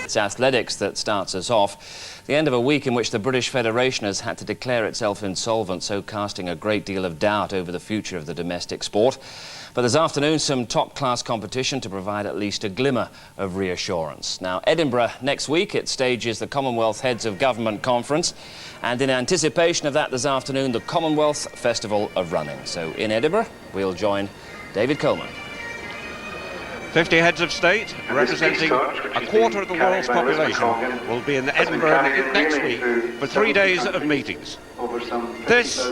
It's athletics that starts us off. The end of a week in which the British Federation has had to declare itself insolvent, so casting a great deal of doubt over the future of the domestic sport. But this afternoon, some top-class competition to provide at least a glimmer of reassurance. Now, Edinburgh next week, it stages the Commonwealth Heads of Government Conference. And in anticipation of that this afternoon, the Commonwealth Festival of Running. So in Edinburgh, we'll join David Coleman. 50 heads of state, representing a quarter of the world's population, will be in Edinburgh next week for 3 days of meetings. This,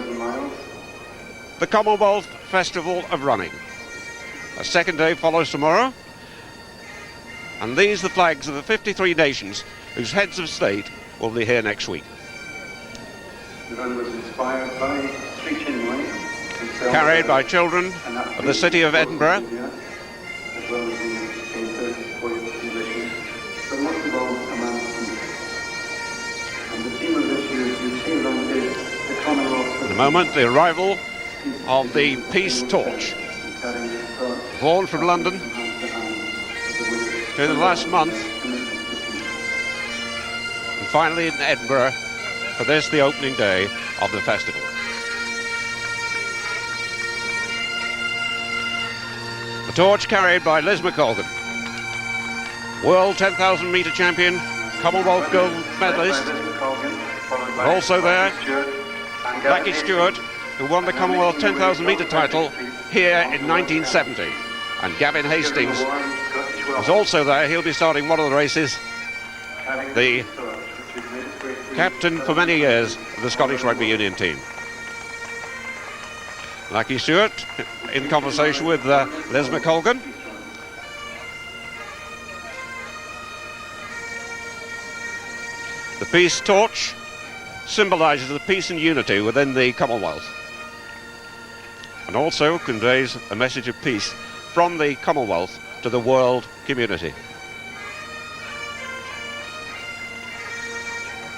the Commonwealth Festival of Running. A second day follows tomorrow, and these the flags of the 53 nations whose heads of state will be here next week. The run was inspired by 3 children, carried by children of the city of Edinburgh, as well as in 34 positions, but most of all a man of peace. And the theme of this year's youth run is the Commonwealth. In a moment, the arrival of the Peace Torch, born from London during the last month, and finally in Edinburgh for this, the opening day of the festival. The torch carried by Liz McColgan, world 10,000 metre champion, Commonwealth gold medalist. Also there, Blackie Stewart, who won the Commonwealth 10,000 metre title here in 1970. And Gavin Hastings is also there. He'll be starting one of the races. The captain for many years of the Scottish Rugby Union team. Blackie Stewart in conversation with Liz McColgan. The Peace Torch symbolises the peace and unity within the Commonwealth, and also conveys a message of peace from the Commonwealth to the world community.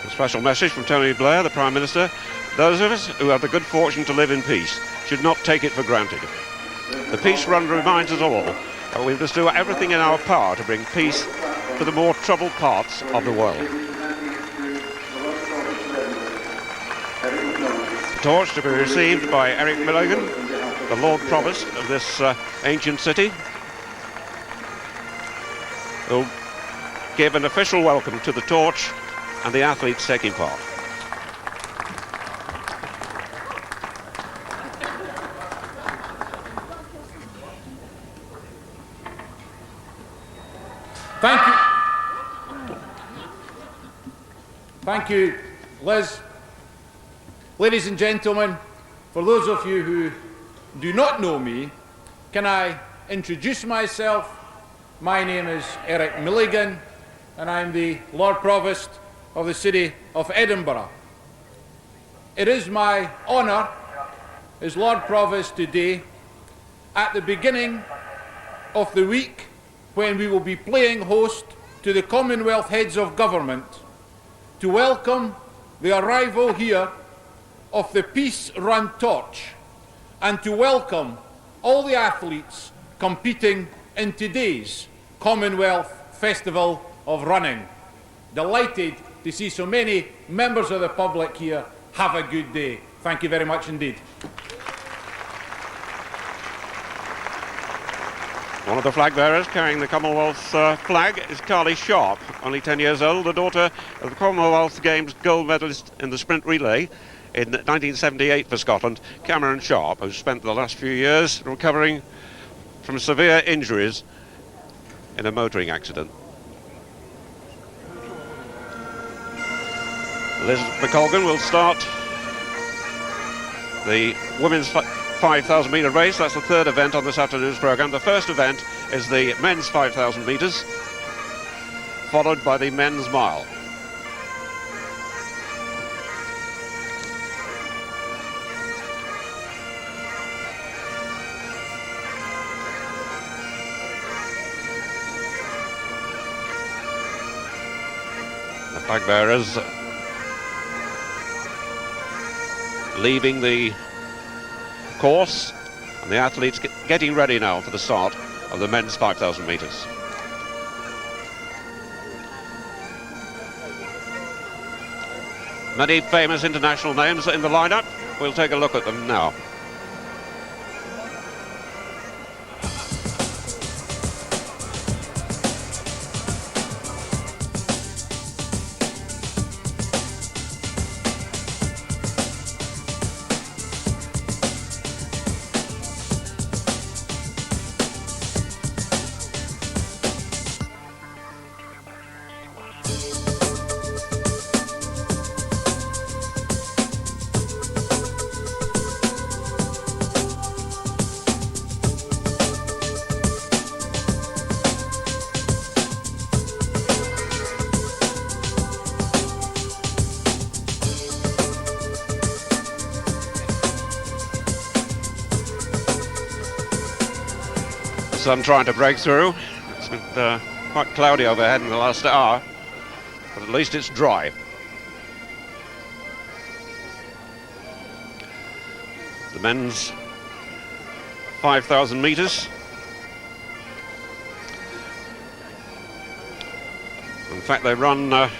A special message from Tony Blair, the Prime Minister: those of us who have the good fortune to live in peace should not take it for granted. The Peace Run reminds us all that we must do everything in our power to bring peace to the more troubled parts of the world. The torch to be received by Eric Milligan, the Lord Provost of this ancient city, will give an official welcome to the torch and the athletes taking part. Thank you, Liz. Ladies and gentlemen, for those of you who do not know me, can I introduce myself? My name is Eric Milligan, and I'm the Lord Provost of the city of Edinburgh. It is my honour as Lord Provost today, at the beginning of the week when we will be playing host to the Commonwealth Heads of Government, to welcome the arrival here of the Peace Run Torch, and to welcome all the athletes competing in today's Commonwealth Festival of Running. Delighted to see so many members of the public here. Have a good day. Thank you very much indeed. One of the flag bearers carrying the Commonwealth flag is Carly Sharp, only 10 years old, the daughter of the Commonwealth Games gold medalist in the sprint relay in 1978 for Scotland, Cameron Sharp, who spent the last few years recovering from severe injuries in a motoring accident. Liz McColgan will start the women's 5,000 metre race. That's the third event on this afternoon's programme. The first event is the men's 5,000 metres, followed by the men's mile. The flag bearers leaving the course, and the athletes getting ready now for the start of the men's 5,000 metres. Many famous international names in the lineup. We'll take a look at them now. Sun trying to break through. It's been quite cloudy overhead in the last hour, but at least it's dry. The men's 5,000 metres. In fact, they run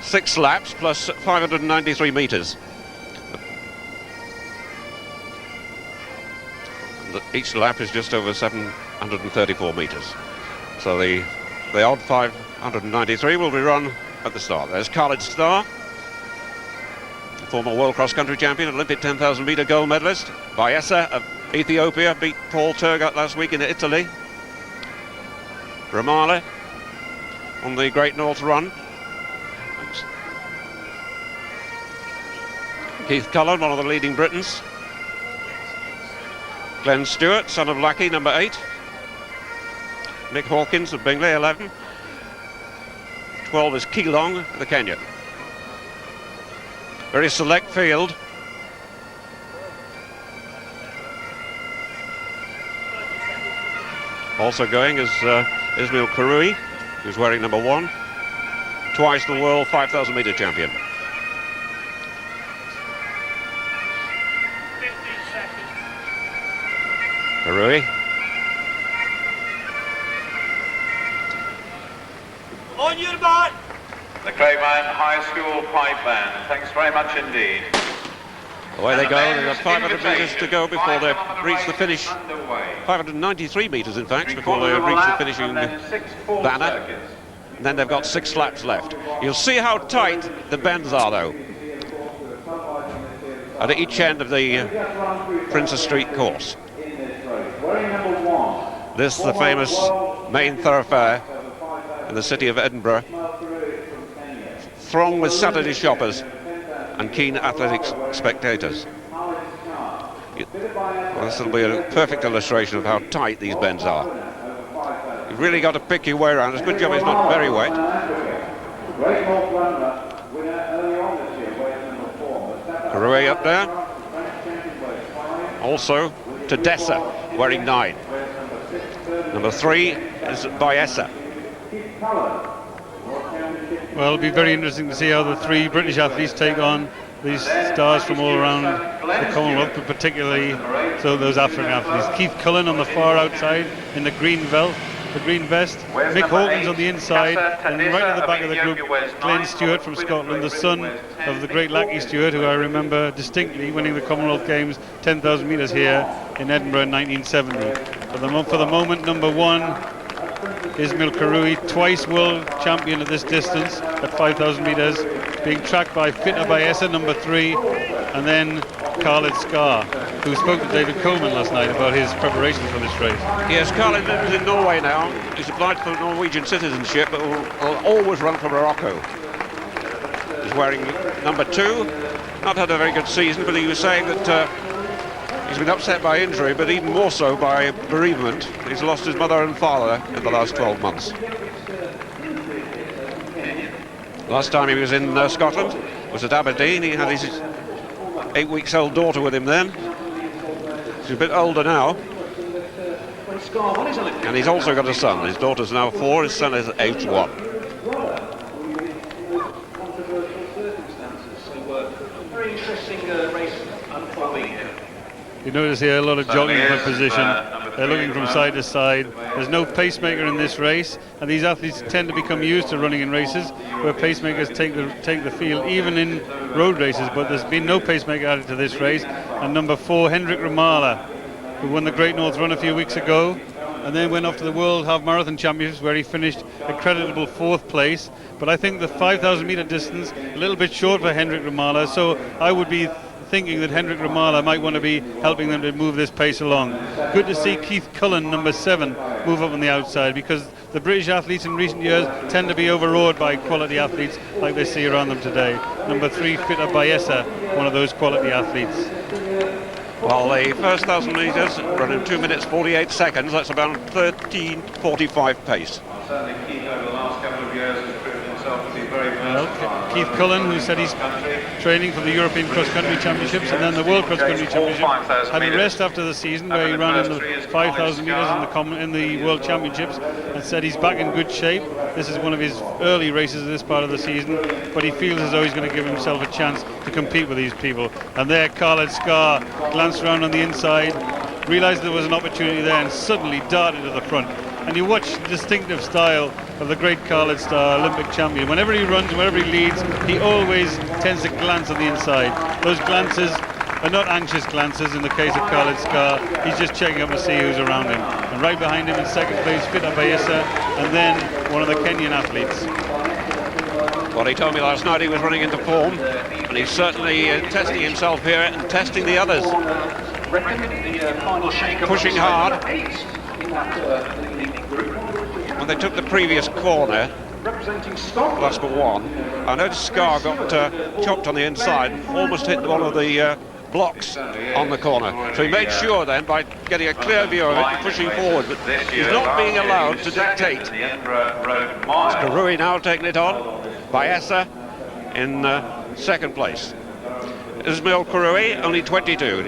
6 laps plus 593 metres. Each lap is just over 734 metres. So the odd 593 will be run at the start. There's Khalid Star, former world cross-country champion, Olympic 10,000 metre gold medalist. Bayesa of Ethiopia beat Paul Tergat last week in Italy. Ramale on the Great North Run. Keith Cullen, one of the leading Britons. Glenn Stewart, son of Lackey, number 8. Nick Hawkins of Bingley, 11. 12 is Keelong, the Kenyan. Very select field. Also going is Ismail Karui, who's wearing number 1. Twice the world 5,000 metre champion. Karui. On your mark. The Crayman High School Pipe Band. Thanks very much indeed. Away they go. There's 500 metres to go before they reach the finish. 593 metres, in fact, before they reach the finishing banner. And then they've got 6 laps left. You'll see how tight the bends are, though, at each end of the Princess Street course. This is the famous main thoroughfare in the city of Edinburgh, thronged with Saturday shoppers and keen athletics spectators. Well, this will be a perfect illustration of how tight these bends are. You've really got to pick your way around. It's a good job it's not very wet. Karui up there. Also Tedessa, wearing 9. Number 3 is Bayesa. Well, it'll be very interesting to see how the 3 British athletes take on these stars from all around the Commonwealth, but particularly so those African athletes. Keith Cullen on the far outside in the green vest. Mick Hawkins on the inside, and right at the back of the group, Glenn Stewart from Scotland, the son of the great Lackey Stewart, who I remember distinctly winning the Commonwealth Games 10,000 metres here in Edinburgh in 1970. For the moment, number 1, Ismail Karui, twice world champion at this distance at 5,000 metres, being tracked by Fita Bayesa, number 3, and then Khalid Scar, who spoke to David Coleman last night about his preparations for this race. Yes, Khalid lives in Norway now. He's applied for Norwegian citizenship, but will always run for Morocco. He's wearing number 2. Not had a very good season, but he was saying that he's been upset by injury, but even more so by bereavement. He's lost his mother and father in the last 12 months. Last time he was in Scotland was at Aberdeen. He had his 8-week-old daughter with him then. She's a bit older now. And he's also got a son. His daughter's now 4, his son is age 1. Very interesting race unfolding here. You notice here a lot of jogging for position. Number They're looking from side to side. There's no pacemaker in this race, and these athletes tend to become used to running in races where pacemakers take the field, even in road races. But there's been no pacemaker added to this race. And number 4, Hendrik Ramala, who won the Great North Run a few weeks ago, and then went off to the World Half Marathon Championships, where he finished a creditable 4th place. But I think the 5,000 metre distance a little bit short for Hendrik Ramala, so I would be thinking that Hendrik Ramala might want to be helping them to move this pace along. Good to see Keith Cullen, number 7, move up on the outside, because the British athletes in recent years tend to be overawed by quality athletes like they see around them today. Number 3, Fita Bayesa, one of those quality athletes. Well, the first 1,000 metres run in 2 minutes 48 seconds. That's about 13:45 pace. Certainly Keith over the last couple of years has proven himself to be very versatile. Keith Cullen, who said he's training for the European Cross Country Championships and then the World Cross Country Championship, had a rest after the season where he ran in the 5,000 metres in the World Championships, and said he's back in good shape. This is one of his early races of this part of the season, but he feels as though he's going to give himself a chance to compete with these people. And there, Khaled Skar glanced around on the inside, realised there was an opportunity there, and suddenly darted to the front. And you watch the distinctive style of the great Khaled Skar, Olympic champion. Whenever he runs, whenever he leads, he always tends to glance on the inside. Those glances are not anxious glances in the case of Khaled Skar. He's just checking up to see who's around him. And right behind him in second place, Fita Bayesa, and then one of the Kenyan athletes. Well, he told me last night he was running into form, and he's certainly testing himself here and testing the others. Pushing hard. When they took the previous corner, last but one, I noticed Skar got chopped on the inside, almost hit one of the blocks on the corner. So he made sure then, by getting a clear view of it, pushing forward, but he's not being allowed to dictate. Karui now taking it on. Bayesa in second place. Ismail Karui, only 22.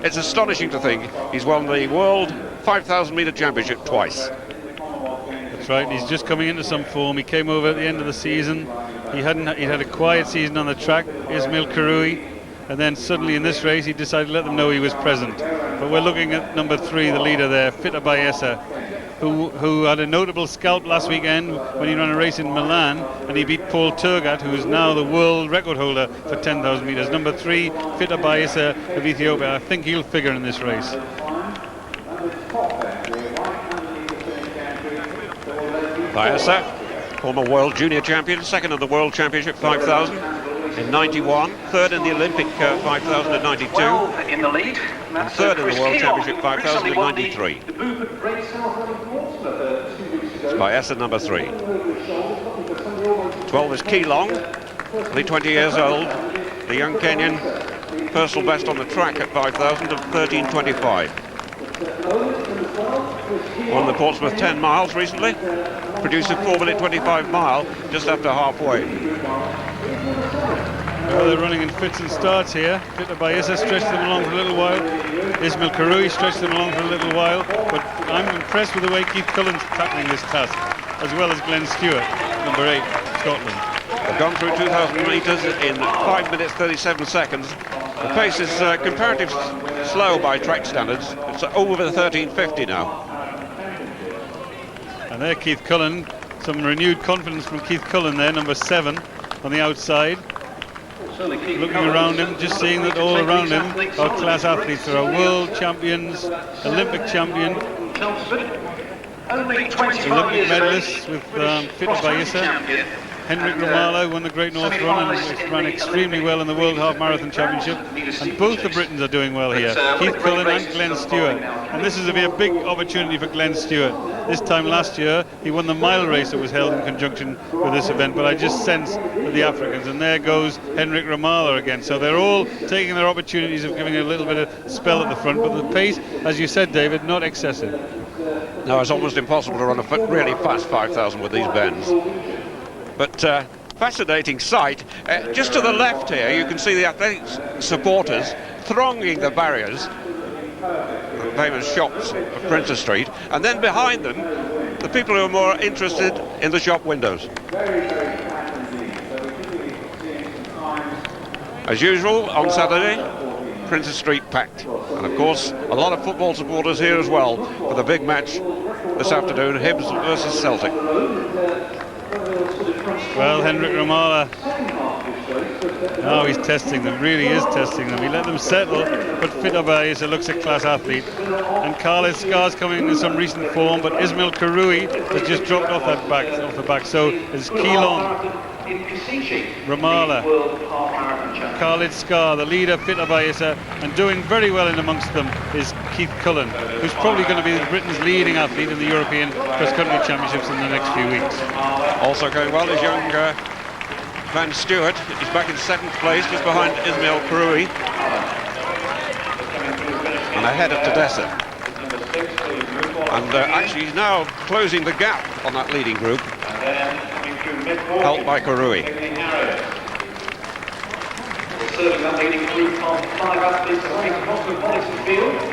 It's astonishing to think he's won the World 5,000 metre Championship twice. That's right, he's just coming into some form. He came over at the end of the season. He'd had a quiet season on the track, Ismail Karui, and then suddenly in this race he decided to let them know he was present. But we're looking at number 3, the leader there, Fita Bayesa, who had a notable scalp last weekend when he ran a race in Milan, and he beat Paul Turgat, who is now the world record holder for 10,000 metres. Number 3, Fita Bayesa of Ethiopia. I think he'll figure in this race. Bayesa, former world junior champion, second in the World Championship 5,000 in 91, third in the Olympic 5,000 in 92, in the lead. and third in the World Championship 5,000 in 93. It's Bayesa, number 3. 12 is Keelong, only 20 years old, the young Kenyan, personal best on the track at 5,000 of 13:25. Won the Portsmouth 10 miles recently, produced a 4-minute 25 mile just after halfway. Well, they're running in fits and starts here. Fita Bayesa stretched them along for a little while. Ismail Karui stretched them along for a little while. But I'm impressed with the way Keith Cullen's tackling this task, as well as Glenn Stewart, number 8, Scotland. They've gone through 2,000 metres in 5 minutes 37 seconds. The pace is comparatively slow by track standards. It's over the 13:50 now. And there Keith Cullen, some renewed confidence from Keith Cullen there, number 7 on the outside. Looking around him, just seeing that all around him are class athletes. There are world champions, Olympic champion, Olympic medalists with Fita Bayesa. Hendrik Ramala won the Great North Run and ran extremely well in the World Half Marathon Championship, and both the Britons are doing well here, Keith Cullen and Glenn Stewart, and this is to be a big opportunity for Glenn Stewart. This time last year he won the mile race that was held in conjunction with this event, but I just sense that the Africans, and there goes Hendrik Ramala again, so they're all taking their opportunities of giving a little bit of spell at the front, but the pace, as you said David, not excessive. No, it's almost impossible to run a really fast 5,000 with these bends. But fascinating sight. Just to the left here, you can see the athletic supporters thronging the barriers, the famous shops of Princes Street, and then behind them, the people who are more interested in the shop windows. As usual, on Saturday, Princes Street packed. And of course, a lot of football supporters here as well for the big match this afternoon, Hibs versus Celtic. Well, Henrik Ramala, now he's testing them, really is testing them. He let them settle, but Fita Baisa looks a class athlete. And Khalid Scar's coming in some recent form, but Ismail Karoui has just dropped off the back. So it's Keelong, Ramala, Khalid Scar, the leader, Fita Baisa, and doing very well in amongst them is Keith Cullen, who's probably going to be Britain's leading athlete in the European cross-country championships in the next few weeks. Also going well is young Van Stewart. He's back in 7th place, just behind Ismail Karoui, and ahead of Tedessa. And actually he's now closing the gap on that leading group, helped by Karoui.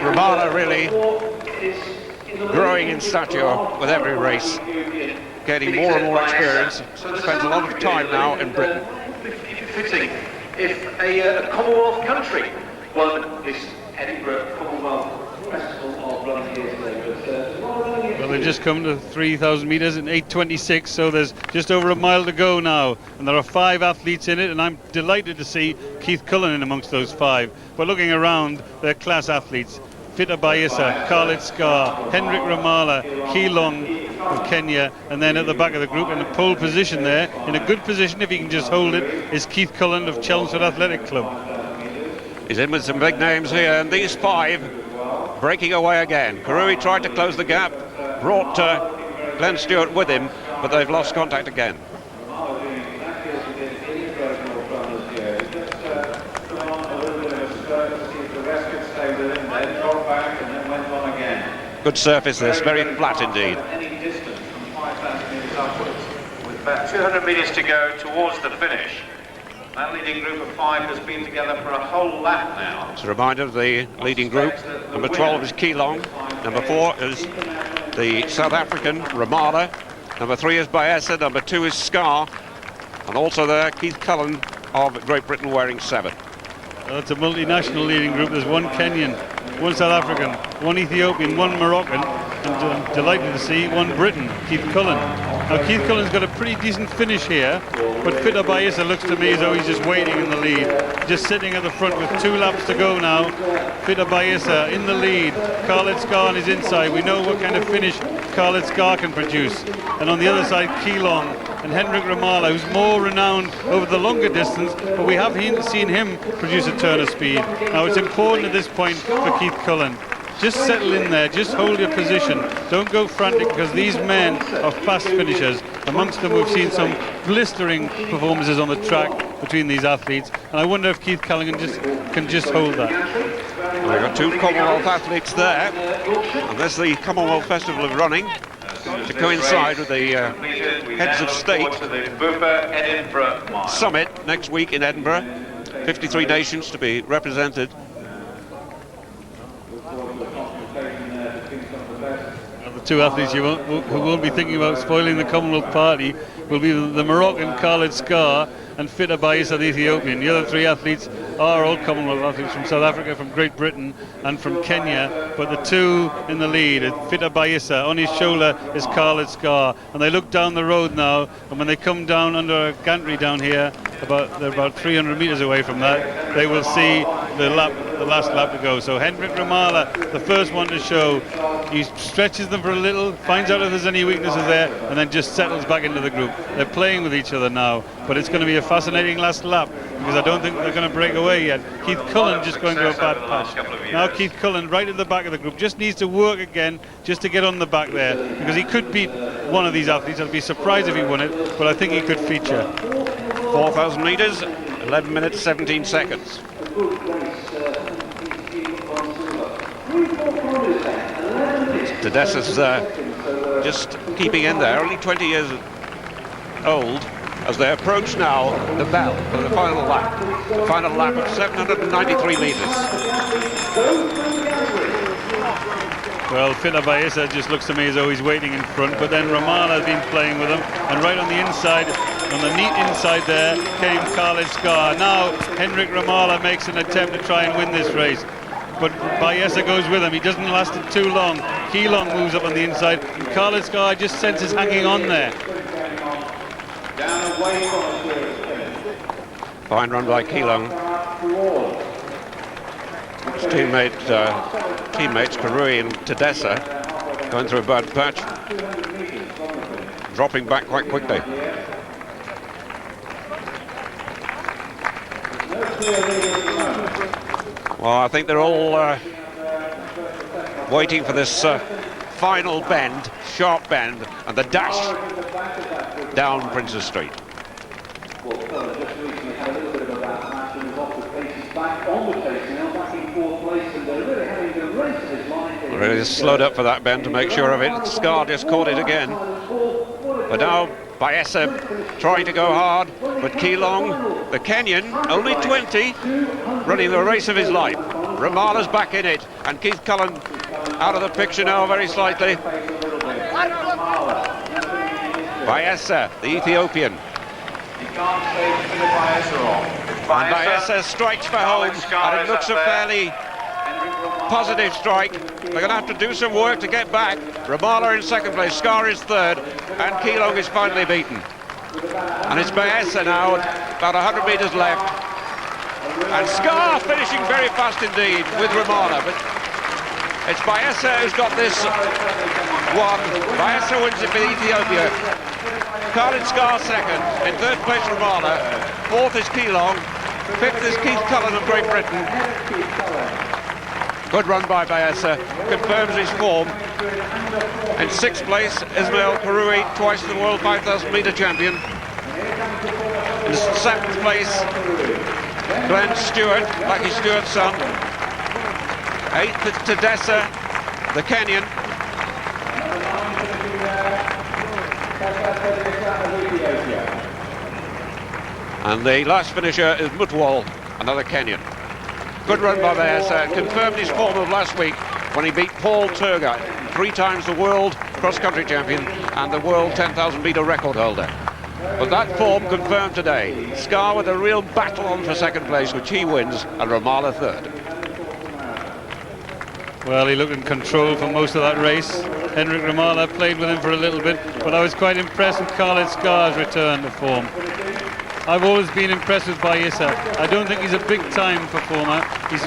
Ramada really growing in stature with every race, getting more and more experience. Spends a lot of time now in Britain. Fitting if a Commonwealth country won this Edinburgh Commonwealth Festival of running here today. Well, they've just come to 3,000 metres in 8:26, so there's just over a mile to go now, and there are 5 athletes in it, and I'm delighted to see Keith Cullen in amongst those 5. But looking around, they're class athletes. Fita Baisa, Khalid Scar, Henrik Ramala, Keelong of Kenya, and then at the back of the group in the pole position there, in a good position if he can just hold it, is Keith Cullen of Chelmsford Athletic Club. He's in with some big names here, and these 5 breaking away again. Karoui tried to close the gap, brought Glenn Stewart with him, but they've lost contact again. Good surface this, very flat indeed. With about 200 metres to go towards the finish. That leading group of 5 has been together for a whole lap now. It's a reminder of the leading group. Number 12 is Keelong. Number 4 is the South African Ramada. Number 3 is Baesa. Number 2 is Scar. And also there, Keith Cullen of Great Britain wearing 7. Well, it's a multinational leading group. There's 1 Kenyan, 1 South African, 1 Ethiopian, 1 Moroccan, and I'm delighted to see 1 Briton, Keith Cullen. Now Keith Cullen's got a pretty decent finish here, but Fita Baisa looks to me as though he's just waiting in the lead, just sitting at the front with 2 laps to go now. Fita Baisa in the lead, Khalid Scar on his inside. We know what kind of finish Khalid Scar can produce. And on the other side, Keelong and Henrik Ramala, who's more renowned over the longer distance, but we have seen him produce a turn of speed. Now it's important at this point for Keith Cullen. Just settle in there, just hold your position. Don't go frantic, because these men are fast finishers. Amongst them we've seen some blistering performances on the track between these athletes, and I wonder if Keith Cullen can just hold that. We've got 2 Commonwealth athletes there, and there's the Commonwealth Festival of Running to coincide with the Heads of State Summit next week in Edinburgh. 53 nations to be represented. The 2 athletes who won't be thinking about spoiling the Commonwealth party will be the Moroccan Khalid Scar and Fita Baisa, the Ethiopian. The other 3 athletes are all Commonwealth athletes from South Africa, from Great Britain and from Kenya, but the 2 in the lead, Fita Baisa, on his shoulder is Khalid Scar, and they look down the road now, and when they come down under a gantry down here, they're about 300 metres away from that, they will see the last lap to go. So Henrik Ramala, the first one to show, he stretches them for a little, finds out if there's any weaknesses there, and then just settles back into the group. They're playing with each other now, but it's going to be a fascinating last lap, because I don't think they're going to break away yet. Keith Cullen just going to a bad patch. Now Keith Cullen right at the back of the group, just needs to work again just to get on the back there, because he could beat one of these athletes. I'd be surprised if he won it, but I think he could feature. 4,000 metres, 11 minutes 17 seconds. Tedessa's just keeping in there, only 20 years old, as they approach now the bell for the final lap. The final lap of 793 metres. Well, Fita Baisa just looks to me as though he's waiting in front, but then Ramala has been playing with him, and right on the inside On the neat inside there came Khalid Skar. Now Henrik Ramala makes an attempt to try and win this race, but Bayessa goes with him. He doesn't last it too long. Keelong moves up on the inside. Khalid Skar just senses hanging on there. Fine run by Keelong. His teammates Karui and Tedessa going through a bad patch, dropping back quite quickly. Well, I think they're all waiting for this final bend, sharp bend, and the dash down Princes Street. Really slowed up for that bend to make sure of it. Skar just caught it again. But now Bayessa trying to go hard, but Keelong, the Kenyan, only 20, running the race of his life. Ramala's back in it, and Keith Cullen out of the picture now very slightly. Bayessa, the Ethiopian. And Bayessa strikes for home, and it looks a fairly positive strike. They're going to have to do some work to get back. Ramala in second place, Skar is third, and Keelong is finally beaten. And it's Bayessa now, about 100 metres left. And Skar finishing very fast indeed with Ramala, but it's Bayessa who's got this one. Bayessa wins it for Ethiopia. Khalid Skar second, in third place Ramala, fourth is Keelong, fifth is Keith Cullen of Great Britain. Good run by Bayessa, confirms his form. In sixth place, Ismail Karui, twice the world 5,000 metre champion. In seventh place, Glenn Stewart, Lucky Stewart's son. Eighth is Tedessa, the Kenyan. And the last finisher is Mutwal, another Kenyan. Good run by Bayessa, confirmed his form of last week when he beat Paul Turger, 3 times the world cross-country champion and the world 10,000 metre record holder. But that form confirmed today. Skar with a real battle on for second place, which he wins, and Ramala third. Well, he looked in control for most of that race. Henrik Ramala played with him for a little bit, but I was quite impressed with Khalid Skar's return to form. I've always been impressed with Bayessa. I don't think he's a big-time performer. He's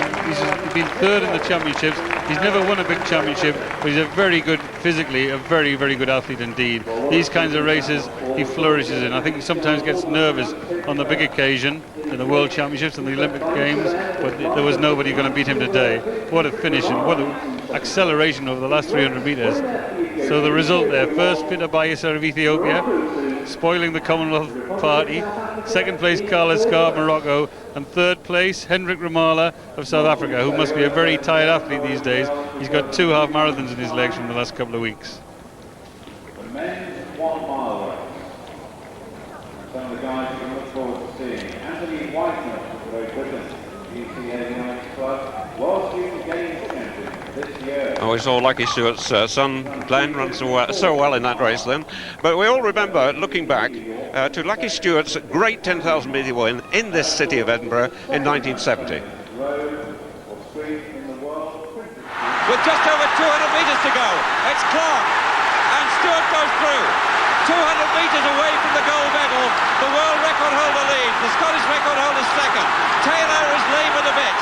been third in the championships. He's never won a big championship, but he's a very good, physically, a very, very good athlete indeed. These kinds of races he flourishes in. I think he sometimes gets nervous on the big occasion, in the World Championships and the Olympic Games, but there was nobody going to beat him today. What a finish and what an acceleration over the last 300 metres. So the result there, first Peter Bayessa of Ethiopia, spoiling the Commonwealth party. Second place, Khalid Skar of Morocco. And third place, Henrik Ramala of South Africa, who must be a very tired athlete these days. He's got 2 half marathons in his legs from the last couple of weeks. The men's 1 mile race. And some of the guys you can look forward to seeing. Anthony Whiteman of Great Britain, UCA United Club, World Student Games champion this year. Oh, we saw Lucky Stewart's son, Glenn, run so well in that race then. But we all remember, looking back, to Lucky Stewart's great 10,000 metre win in this city of Edinburgh in 1970. With just over 200 metres to go, it's Clark, and Stewart goes through. 200 metres away from the gold medal, the world record holder leads, the Scottish record holder second. Taylor is laboured a bit.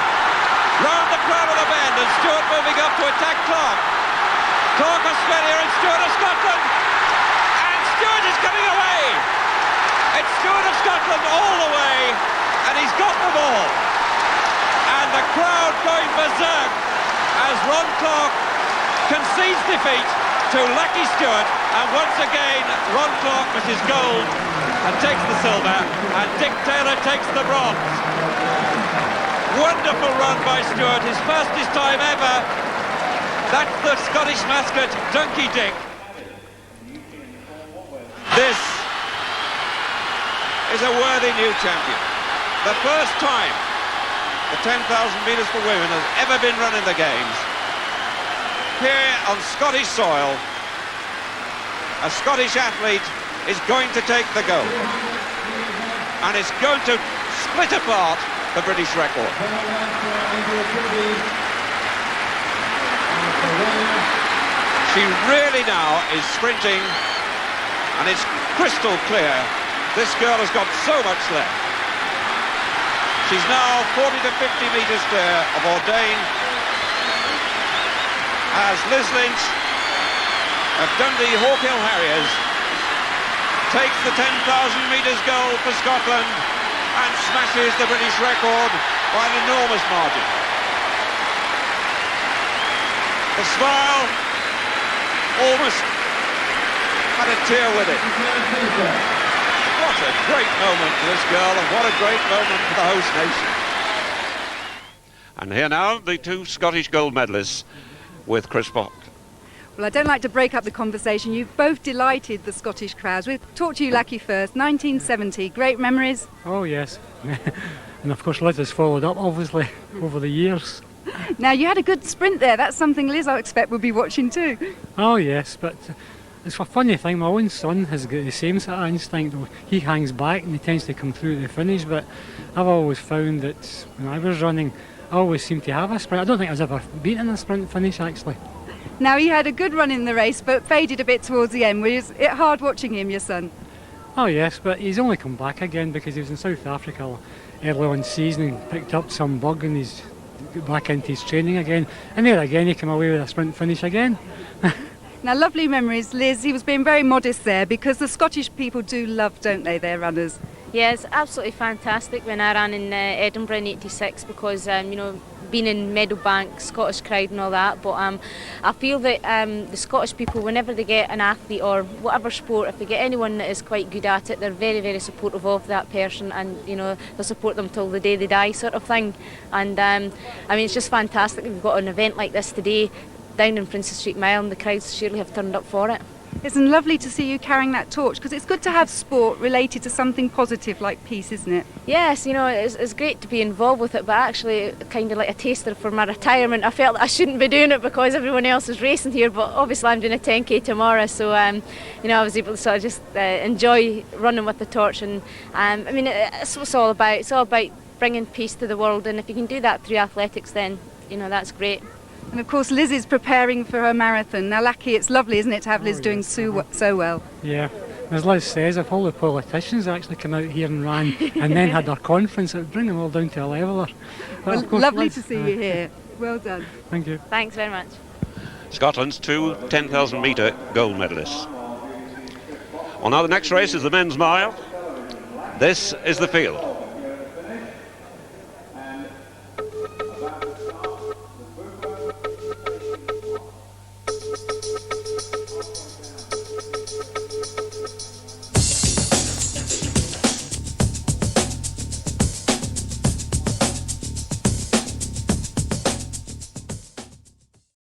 Round the crown of the bend, and Stewart moving up to attack Clark. Clark Australia and Stewart of Scotland, and Stewart is coming away. It's Stewart of Scotland all the way, and he's got them all. And the crowd going berserk as Ron Clark concedes defeat to Lucky Stewart, and once again Ron Clark with his gold and takes the silver, and Dick Taylor takes the bronze. Wonderful run by Stewart, his fastest time ever. That's the Scottish mascot, Donkey Dick. This is a worthy new champion. The first time the 10,000 metres for women has ever been run in the Games. Here on Scottish soil, a Scottish athlete is going to take the gold. and it's going to split apart the British record. She really now is sprinting, and it's crystal clear this girl has got so much left. She's now 40 to 50 metres clear of Ordain, as Liz Lynch of Dundee Hawkhill Harriers takes the 10,000 metres gold for Scotland and smashes the British record by an enormous margin. The smile almost had a tear with it. What a great moment for this girl, and what a great moment for the host nation. And here now, the two Scottish gold medalists with Chris Bott. Well, I don't like to break up the conversation. You've both delighted the Scottish crowds. We'll talk to you, Lucky, first. 1970, great memories? Oh, yes. And of course, Liz has followed up, obviously, over the years. Now, you had a good sprint there. That's something Liz, I expect, will be watching too. Oh, yes, but it's a funny thing. My own son has got the same sort of instinct. He hangs back and he tends to come through at the finish, but I've always found that when I was running, I always seemed to have a sprint. I don't think I was ever beaten in a sprint finish, actually. Now, he had a good run in the race, but faded a bit towards the end. Was it hard watching him, your son? Oh, yes, but he's only come back again because he was in South Africa early on season and picked up some bug and he's got back into his training again. And there again, he came away with a sprint finish again. Now, lovely memories. Liz, he was being very modest there because the Scottish people do love, don't they, their runners? Yeah, it's absolutely fantastic when I ran in Edinburgh in '86 because, you know, being in Meadowbank, Scottish crowd and all that, but I feel that the Scottish people, whenever they get an athlete or whatever sport, if they get anyone that is quite good at it, they're very, very supportive of that person, and you know, they'll support them till the day they die, sort of thing. And I mean, it's just fantastic. We've got an event like this today down in Princess Street Mile, and the crowds surely have turned up for it. It's lovely to see you carrying that torch because it's good to have sport related to something positive like peace, isn't it? Yes, you know, it's great to be involved with it, but actually kind of like a taster for my retirement. I felt that I shouldn't be doing it because everyone else is racing here, but obviously I'm doing a 10k tomorrow, so you know, I was able to sort of just enjoy running with the torch. And I mean, it's what it's all about. It's all about bringing peace to the world, and if you can do that through athletics, then you know, that's great. And of course Liz is preparing for her marathon. Now, Lucky, it's lovely, isn't it, to have Liz doing so well? Yeah, as Liz says, if all the politicians actually come out here and ran and then had their conference, it would bring them all down to a leveler. Well, lovely Liz, to see you here. Well done. Thank you. Thanks very much. Scotland's two 10,000 metre gold medalists. Well, now the next race is the men's mile. This is the field.